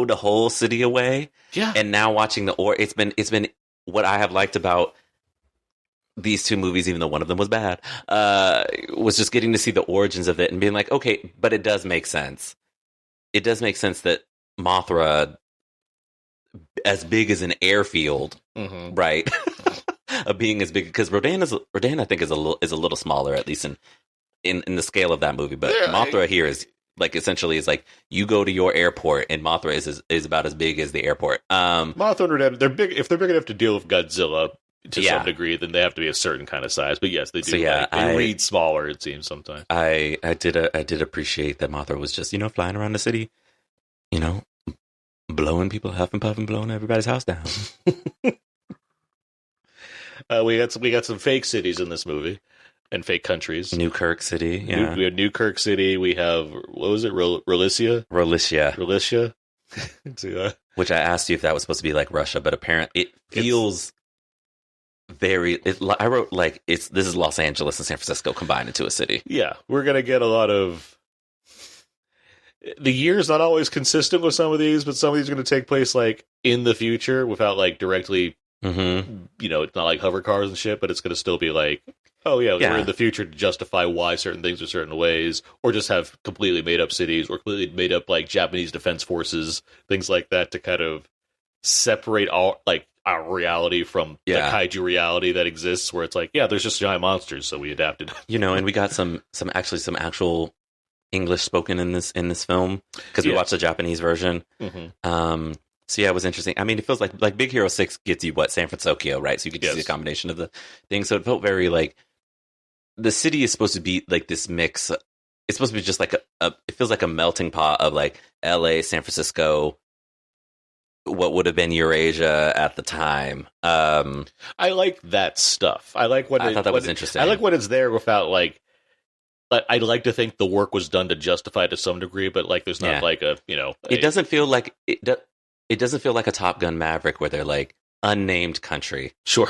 the whole city away. Yeah. And now watching it's been what I have liked about these two movies, even though one of them was bad, was just getting to see the origins of it and being like, okay, but it does make sense. It does make sense that Mothra as big as an airfield, right? Of being as big, because Rodan I think is a little smaller, at least in the scale of that movie. But Mothra here is like essentially is like you go to your airport, and Mothra is about as big as the airport. Mothra and Rodan, they're big. If they're big enough to deal with Godzilla to some degree, then they have to be a certain kind of size. But yes, they do. So, they read smaller. It seems sometimes. I did appreciate that Mothra was just flying around the city, blowing people, huffing, puffing, blowing everybody's house down. We got some fake cities in this movie and fake countries. Newkirk City. Yeah. We have Newkirk City. We have, what was it? Rolicia. Which I asked you if that was supposed to be like Russia, but apparently it feels I wrote like this is Los Angeles and San Francisco combined into a city. Yeah, we're gonna get a lot of. The year's not always consistent with some of these, but some of these are going to take place like in the future without like directly. It's not like hover cars and shit, but it's going to still be like, we're in the future to justify why certain things are certain ways, or just have completely made up cities or completely made up like Japanese defense forces, things like that, to kind of separate our reality from the kaiju reality that exists, where it's like, there's just giant monsters, so we adapted. And we got some actual English spoken in this film because we watched the Japanese version. So it was interesting. I mean, it feels like Big Hero 6 gets you San Francisco, right? So you get to see a combination of the things. So it felt very like the city is supposed to be like this mix. It's supposed to be just like it feels like a melting pot of like LA, San Francisco, what would have been Eurasia at the time. I like that stuff. I thought that was interesting. I like when it's there without like. I'd like to think the work was done to justify it to some degree, but like there's not like a. It doesn't feel like it doesn't feel like a Top Gun Maverick where they're like unnamed country. Sure.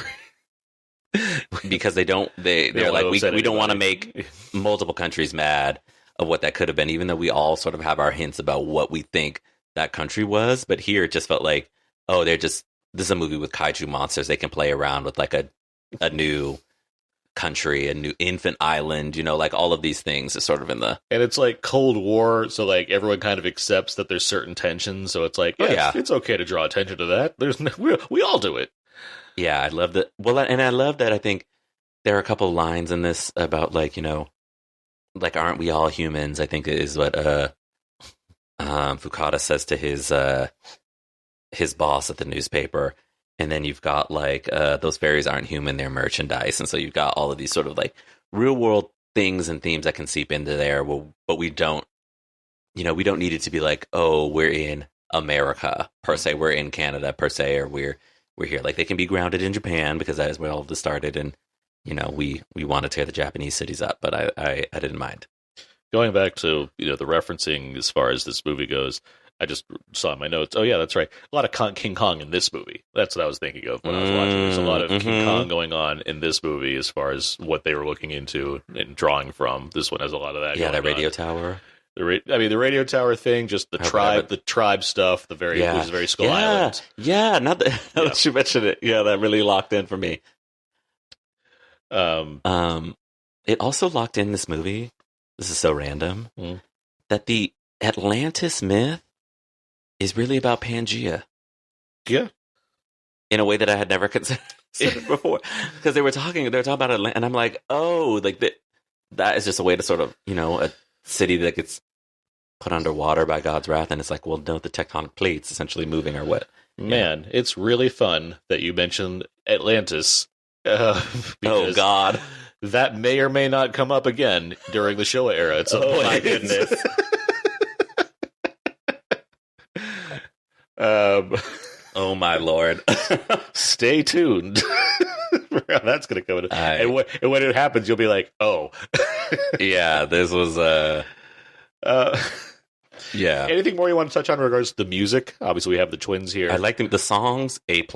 Because they're like, we don't want to make multiple countries mad of what that could have been, even though we all sort of have our hints about what we think that country was. But here it just felt like, this is a movie with kaiju monsters. They can play around with like a new country, a new infant island, like all of these things is sort of in the... And it's like Cold War, so like everyone kind of accepts that there's certain tensions, so it's like, it's okay to draw attention to that. We all do it. Yeah, I love that. Well, and I love that I think there are a couple lines in this about like, like, aren't we all humans? I think is what Fukada says to his boss at the newspaper. And then you've got like those fairies aren't human, they're merchandise. And so you've got all of these sort of like real world things and themes that can seep into there. But we don't need it to be like, we're in America per se, we're in Canada per se, or we're here. Like they can be grounded in Japan because that is where all of this started. And, we want to tear the Japanese cities up, but I didn't mind. Going back to, the referencing as far as this movie goes, I just saw in my notes. Oh, yeah, that's right. A lot of King Kong in this movie. That's what I was thinking of when I was watching. There's a lot of King Kong going on in this movie as far as what they were looking into and drawing from. This one has a lot of that. Yeah, that radio tower. The radio tower thing, just the tribe stuff, which is very Skull Island. Yeah, now that you mentioned it, that really locked in for me. It also locked in this movie. This is so random that the Atlantis myth is really about Pangea. Yeah. In a way that I had never considered before. Because they were talking about Atlantis, and I'm like, that is just a way to sort of, a city that gets put underwater by God's wrath, and it's like, well, no, the tectonic plates essentially moving or what? Man, it's really fun that you mentioned Atlantis. Oh, God. That may or may not come up again during the Showa era at some point. My goodness. Oh my Lord. Stay tuned. That's going to come in. And when it happens, you'll be like, oh. Yeah, this was... yeah. Anything more you want to touch on in regards to the music? Obviously, we have the twins here. I like the songs, A+.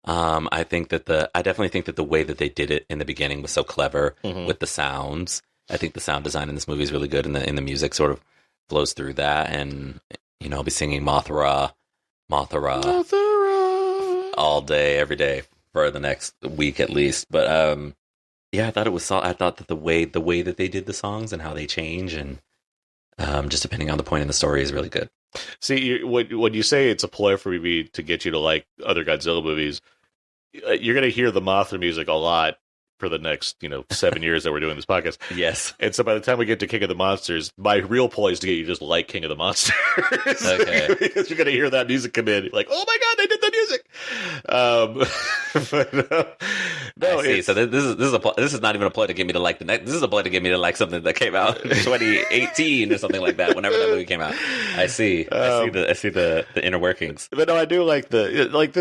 I definitely think that the way that they did it in the beginning was so clever with the sounds. I think the sound design in this movie is really good, and the music sort of flows through that. And I'll be singing Mothra all day, every day for the next week at least. But I thought I thought that the way that they did the songs and how they change and just depending on the point in the story is really good. See, when you say it's a ploy for me to get you to like other Godzilla movies, you're going to hear the Mothra music a lot for the next 7 years that we're doing this podcast. Yes. And so by the time we get to King of the Monsters, my real ploy is to get you just like King of the Monsters. Okay. Because you're going to hear that music come in. Like, oh my God, they did the music. No, I see. So this is not even a ploy to get me to like the next. This is a ploy to get me to like something that came out in 2018 or something like that. Whenever that movie came out, I see the inner workings. But no, I do like I like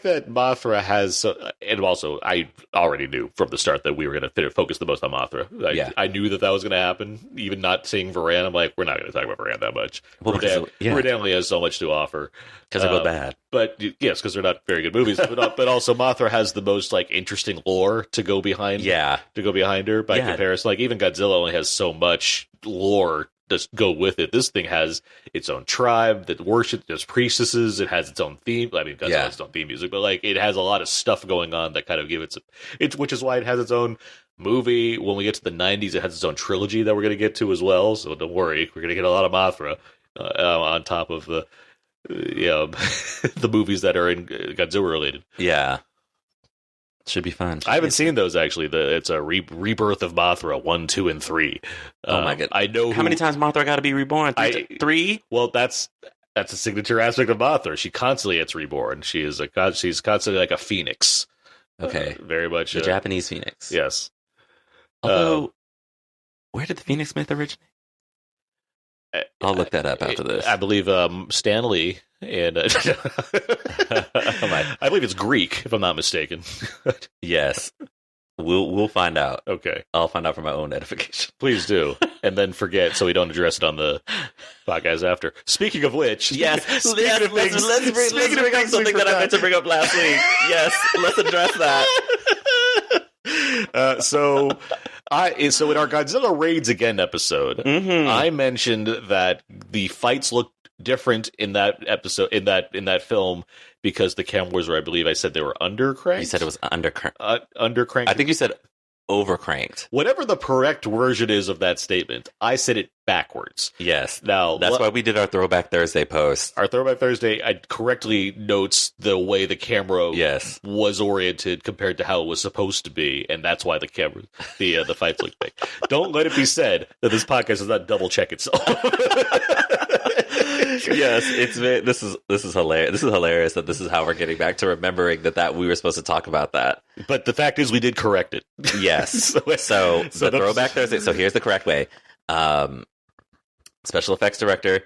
that Mothra has, and also I already knew from the start that we were going to focus the most on Mothra. I knew that was going to happen. Even not seeing Varan, I'm like, we're not going to talk about Varan that much. Well, Rodan only has so much to offer because they're both bad. But yes, because they're not very good movies. but also Mothra has the most like interesting lore to go behind. Yeah, to go behind her by comparison. Like even Godzilla only has so much lore to go with it. This thing has its own tribe that worships. There's priestesses. It has its own theme. I mean, Godzilla has its own theme music, but like it has a lot of stuff going on that kind of give it, which is why it has its own movie. When we get to the 90s, it has its own trilogy that we're going to get to as well. So don't worry, we're going to get a lot of Mothra on top of the the movies that are in Godzilla related. Yeah. Should be fun. I haven't seen those actually. It's a rebirth of Mothra 1, 2, and 3. Oh my god! I know how many times Mothra got to be reborn. 3. Well, that's a signature aspect of Mothra. She constantly gets reborn. She's constantly like a phoenix. Okay, very much the Japanese phoenix. Yes. Although, where did the phoenix myth originate? I'll look that up after this. I believe Stan Lee and I believe it's Greek, if I'm not mistaken. Yes, we'll find out. Okay, I'll find out for my own edification. Please do, and then forget so we don't address it on the podcast after. Speaking of which, yes, let's bring up something that I meant to bring up last week. Yes, let's address that. So in our Godzilla Raids Again episode, I mentioned that the fights looked different in that episode, in that film, because the cameras were, I believe I said they were undercranked. You said it was undercranked. Undercranked. I think you said overcranked. Whatever the correct version is of that statement, I said it backwards. Yes. Now that's why we did our Throwback Thursday post. Our Throwback Thursday correctly notes the way the camera was oriented compared to how it was supposed to be, and that's why the fights look big. Don't let it be said that this podcast does not double check itself. Yes, this is hilarious. This is hilarious that this is how we're getting back to remembering that we were supposed to talk about that. But the fact is, we did correct it. Yes. So the Throwback Thursday. So here's the correct way. Special effects director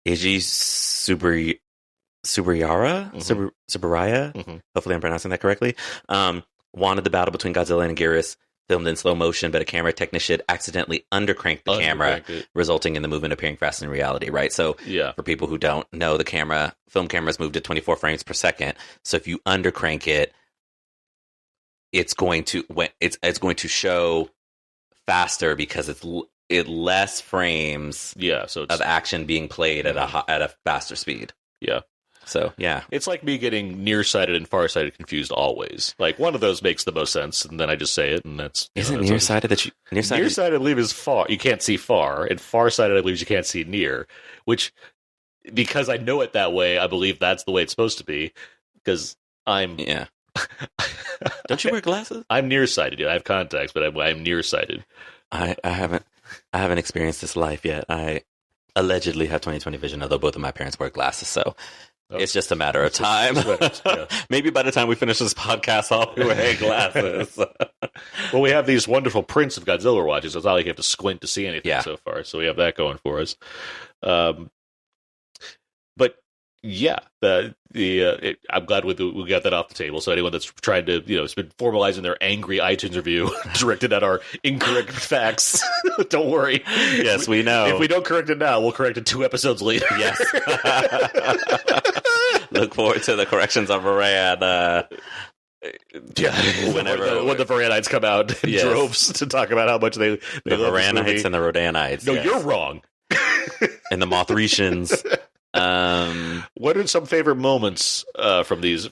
Eiji Tsuburaya. Hopefully, I'm pronouncing that correctly. Wanted the battle between Godzilla and Anguirus filmed in slow motion, but a camera technician accidentally undercranked the camera, resulting in the movement appearing faster in reality, right? So for people who don't know, film cameras moved at 24 frames per second. So if you undercrank it, it's going to show faster because it's less frames of action being played at a faster speed. Yeah. So, yeah. It's like me getting nearsighted and farsighted confused always. Like, one of those makes the most sense, and then I just say it, and that's... Isn't nearsighted that you... Nearsighted, I believe, is far. You can't see far, and farsighted, I believe, you can't see near, which, because I know it that way, I believe that's the way it's supposed to be, because I'm... Yeah. Don't you wear glasses? I'm nearsighted. I have contacts, but I'm nearsighted. I haven't experienced this life yet. I allegedly have 20/20 vision, although both of my parents wear glasses, so... It's just a matter of time. Maybe by the time we finish this podcast, I'll be wearing glasses. Well, we have these wonderful prints of Godzilla watches. It's not like you have to squint to see anything so far. So we have that going for us. But yeah, I'm glad we got that off the table. So anyone that's trying to, has been formalizing their angry iTunes review directed at our incorrect facts, don't worry. Yes, we know. If we don't correct it now, we'll correct it 2 episodes later. Yes. Look forward to the corrections on Varan. When the Varanites come out in droves to talk about how much they the Varanites and the Rodanites. No, you're wrong. And the Mothricians. What are some favorite moments from this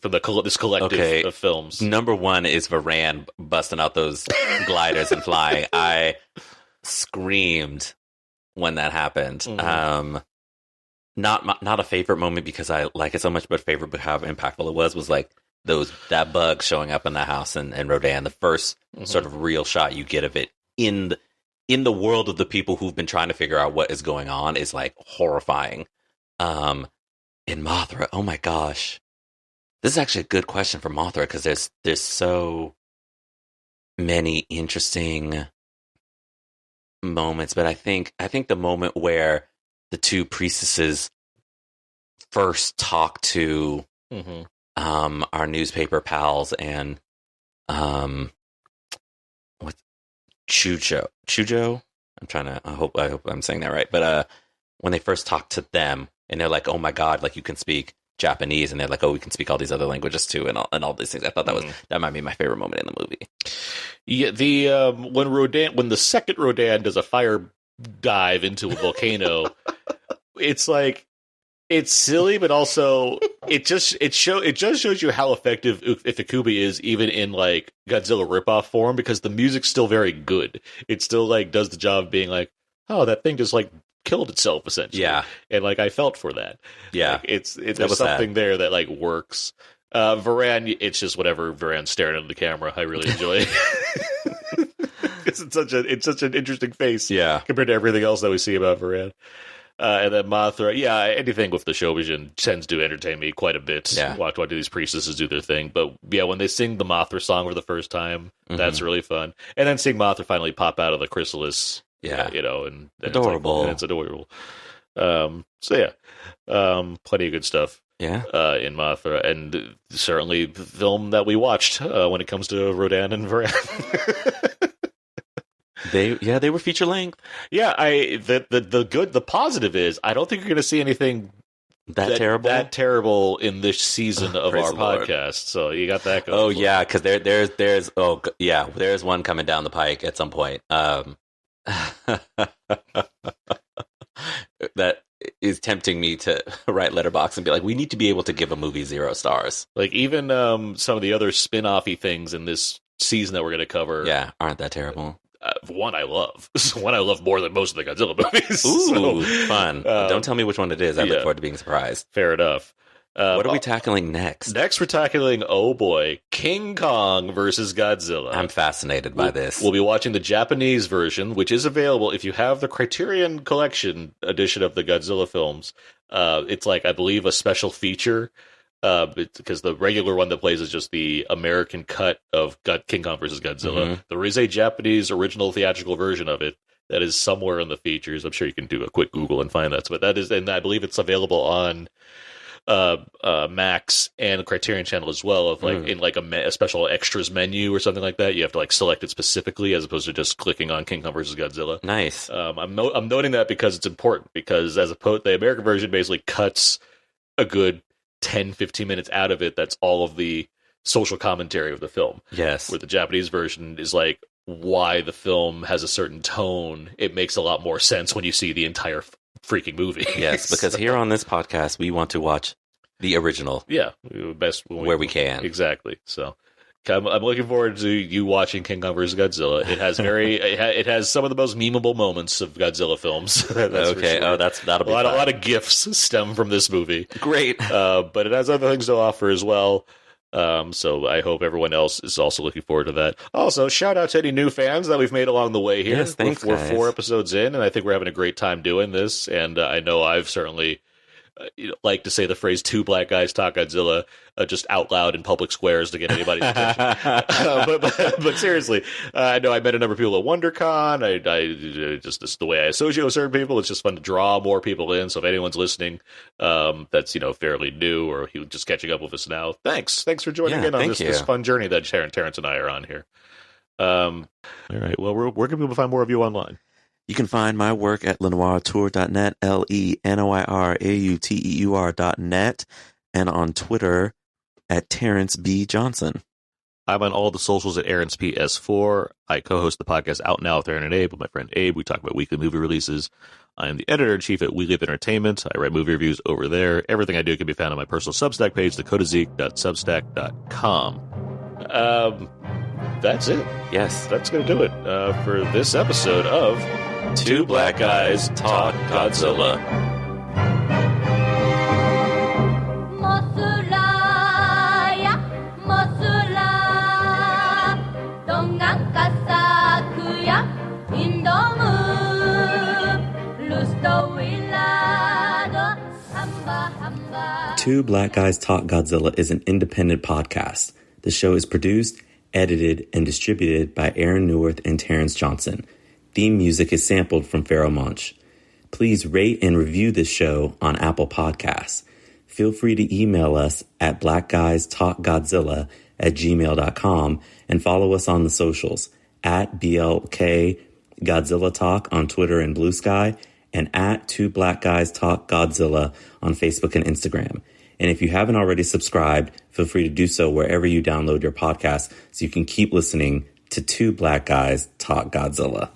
collective of films? Number 1 is Varan busting out those gliders and flying. I screamed when that happened. not a favorite moment because I like it so much, but favorite but how impactful it was like that bug showing up in the house and Rodan. The first sort of real shot you get of it in the world of the people who've been trying to figure out what is going on is like horrifying. In Mothra, oh my gosh, this is actually a good question for Mothra because there's so many interesting moments, but I think the moment where the two priestesses first talk to our newspaper pals and what Chujo. I hope I'm saying that right. But when they first talk to them and they're like, "Oh my God, like you can speak Japanese," and they're like, "Oh, we can speak all these other languages too," and all these things. I thought that might be my favorite moment in the movie. Yeah, when the second Rodan does a fire dive into a volcano, it's like it's silly, but also it just shows you how effective Ifukube is even in like Godzilla ripoff form because the music's still very good. It still like does the job of being like, oh, that thing just like killed itself essentially. Yeah, and like I felt for that. Yeah, like, there's something there that like works. Varan, it's just whatever. Varan's staring into the camera. I really enjoy it. It's such an interesting face. Yeah, compared to everything else that we see about Varan. And then Mothra, yeah, anything with the Shobijin tends to entertain me quite a bit. Yeah. Watch these priestesses do their thing. But yeah, when they sing the Mothra song for the first time, that's really fun. And then seeing Mothra finally pop out of the chrysalis, and adorable. It's adorable. So yeah, plenty of good stuff. Yeah, in Mothra, and certainly the film that we watched when it comes to Rodan and Varan. They were feature length. Yeah, the positive is I don't think you're going to see anything that terrible in this season of our podcast. So you got that going. Oh yeah, because there's one coming down the pike at some point. That is tempting me to write Letterboxd and be like, we need to be able to give a movie 0 stars. Like even some of the other spin-offy things in this season that we're going to cover, aren't that terrible. One I love. One I love more than most of the Godzilla movies. Ooh, fun. Don't tell me which one it is. I look forward to being surprised. Fair enough. What are we tackling next? Next, we're tackling, oh boy, King Kong versus Godzilla. I'm fascinated by this. We'll be watching the Japanese version, which is available if you have the Criterion Collection edition of the Godzilla films. It's like, I believe, a special feature. Because the regular one that plays is just the American cut of King Kong versus Godzilla. There is a Japanese original theatrical version of it that is somewhere in the features. I'm sure you can do a quick Google and find that. But that is, and I believe it's available on Max and the Criterion Channel as well. Of like in like a special extras menu or something like that. You have to like select it specifically as opposed to just clicking on King Kong versus Godzilla. Nice. I'm noting that because it's important because the American version basically cuts a good 10-15 minutes out of it. That's all of the social commentary of the film. Yes. Where the Japanese version is like why the film has a certain tone. It makes a lot more sense when you see the entire freaking movie. Yes, because here on this podcast we want to watch the original. Yeah, best where we can. Exactly. So I'm looking forward to you watching King Kong vs. Godzilla. It has it has some of the most memeable moments of Godzilla films. That's okay. Sure. That'll be a lot of gifs stem from this movie. Great. But it has other things to offer as well. So I hope everyone else is also looking forward to that. Also, shout out to any new fans that we've made along the way here. Yes, thanks, we're 4 episodes in, and I think we're having a great time doing this. And I know I've certainly like to say the phrase "two black guys talk Godzilla" just out loud in public squares to get anybody's attention. But seriously, I know I met a number of people at WonderCon. I just the way I associate with certain people, it's just fun to draw more people in. So if anyone's listening, that's fairly new or just catching up with us now, thanks for joining in on this fun journey that Terence and I are on here. All right, well, where can people find more of you online? You can find my work at lenoirtour.net, LENOIRAUTEUR.net, and on Twitter at Terence B. Johnson. I'm on all the socials at Aaron's PS4. I co-host the podcast Out Now with Aaron and Abe with my friend Abe. We talk about weekly movie releases. I am the editor-in-chief at We Live Entertainment. I write movie reviews over there. Everything I do can be found on my personal Substack page, dakotazeek.substack.com. That's it. Yes. That's going to do it for this episode of Two Black Guys Talk Godzilla. Two Black Guys Talk Godzilla is an independent podcast. The show is produced, edited, and distributed by Aaron Neuwirth and Terence Johnson. Theme music is sampled from Pharaoh Monch. Please rate and review this show on Apple Podcasts. Feel free to email us at blackguystalkgodzilla@gmail.com and follow us on the socials at BLK Godzilla Talk on Twitter and Blue Sky, and at Two Black Guys Talk Godzilla on Facebook and Instagram. And if you haven't already subscribed, feel free to do so wherever you download your podcast so you can keep listening to Two Black Guys Talk Godzilla.